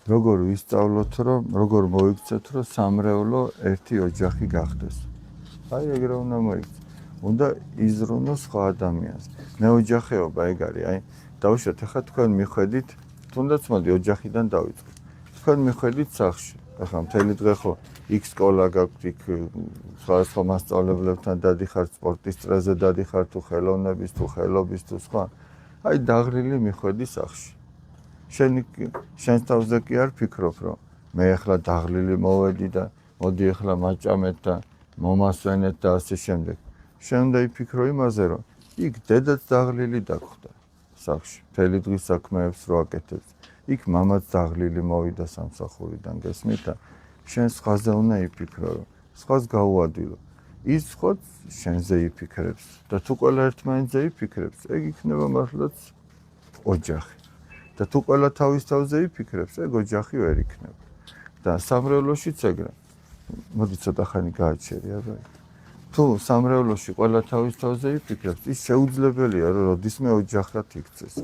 როგორ ვისწავლოთ, რომ როგორ მოიქცეთ, რომ სამრევლო ერთი ოჯახი გახდეს. აი ეგრე უნდა მოიქცეთ. უნდა იზრუნო სხვა ადამიანს. მეოჯახეობა ეგ არის, აი დავუშვათ, ახლა თქვენ მიხედით, თუნდაც მოდი ოჯახიდან დავიწყოთ. თქვენ მიხედით სახლში. ახლა მთელი დღე ხო იქ სკოლა გაქვთ, იქ სხვა მასწავლებლებთან დადიხართ, სპორტის წრეზე დადიხართ, თუ ხელოვნების, თუ ხელობის, თუ სხვა. აი დაღლილი მიხედი სახლში. შენ თავზე კი არ ფიქრობ, რომ მე ახლა დაღლილი მოვედი და მოდი ახლა მაჭამეთ და მომასვენეთ და ასე შემდეგ. შენ უნდა იფიქრო იმაზე, რომ იქ დედაც დაღლილი დაგხვდა სახლში, მთელი დღის საქმეებს რო აკეთებს. იქ მამაც დაღლილი მოვიდა სამსახურიდან, გესმით და შენ სხვაზე უნდა იფიქრო, რომ სხვას გაუადილო. ის ხო შენზე იფიქრებს და თუ ყველა ერთმანეთზე იფიქრებს, ეგ იქნება მართლაც ოჯახი. და თუ ყველა თავის თავზე იფიქრებს, ეგ ოჯახი ვერ იქნება. და სამრევლოშიც ეგრე. მოდი ცოტა ხანი გააჩერი, აბა. თუ სამრევლოში ყველა თავის თავზე იფიქრებს, ის შეუძლებელია, რომ როდისმე ოჯახად იქცეს.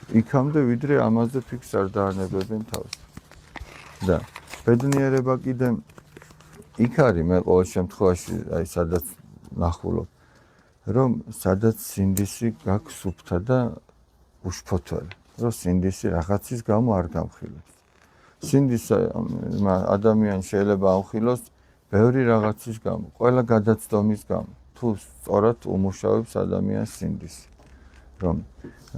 იქამდე ვიდრე ამაზე ფიქრს არ დაანებებენ თავს. და ბედნიერება კიდე იქ არის, მე ყოველ შემთხვევაში, აი სადაც ნახულობ, რომ სადაც სინდისი გაქვს სუფთა და უშფოთველი, რომ სინდისი რაღაცის გამო არ გამხილებს. სინდისი ადამიანი შეიძლება ამხილოს ბევრი რაღაცის გამო, ყველა გადაცდომის გამო, თუ სწორად უმუშავებს ადამიანს სინდისი. რომ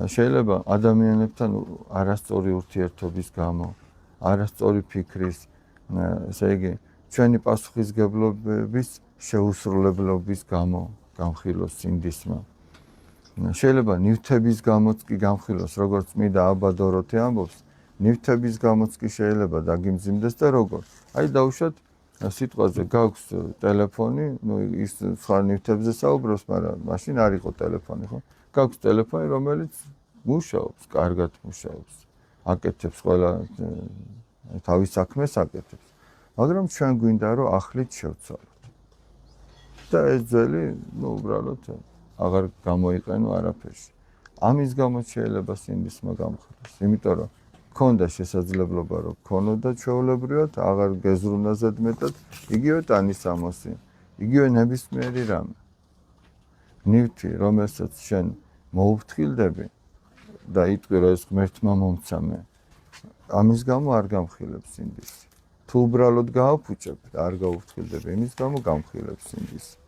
შეიძლება ადამიანებთან არასწორი ურთიერთობის გამო, არასწორი ფიქრის, ესე იგი, ჩვენი პასუხისგებლობის შეუსრულებლობის გამო გამხილოს სინდისმა. შეიძლება ნივთების გამოც კი გამხილოს, როგორც წმინდა აბა დოროთე ამბობს, ნივთების გამოც კი შეიძლება დაგიმძიმდეს და როგორ. აი დავუშვათ სიტყვაზე გაქვს ტელეფონი, ну ის სხვა ნივთებზე საუბრობს, მაგრამ მაშინ არ იყო ტელეფონი, ხო? გაქვს ტელეფონი, რომელიც მუშაობს, კარგად მუშაობს. აკეთებს ყველა თავის საქმეს აკეთებს. მაგრამ ჩვენ გვინდა რომ ახლით შევცვალოთ. და ეს ძველი, ну უბრალოდ აღარ გამოიყენო არაფერში. ამის გამო შეიძლება სინდისმა გამხდას, იმიტომ რომ ქონდა შესაძლებლობა რომ ქონოდა ჩვეულებრივად, აღარ გეზრუნა ზედმეტად, იგივე ტანის ამოსი, იგივე ნებისმიერი რამე. ნივთი, რომელსაც შენ მოუფრთხილდები და იტყვი რომ ეს ღმერთმა მომცამე, ამის გამო არ გამხილებს სინდისი. თუ უბრალოდ გააფუჭებ და არ გაუფრთხილდები, იმის გამო გამხილებს სინდისი.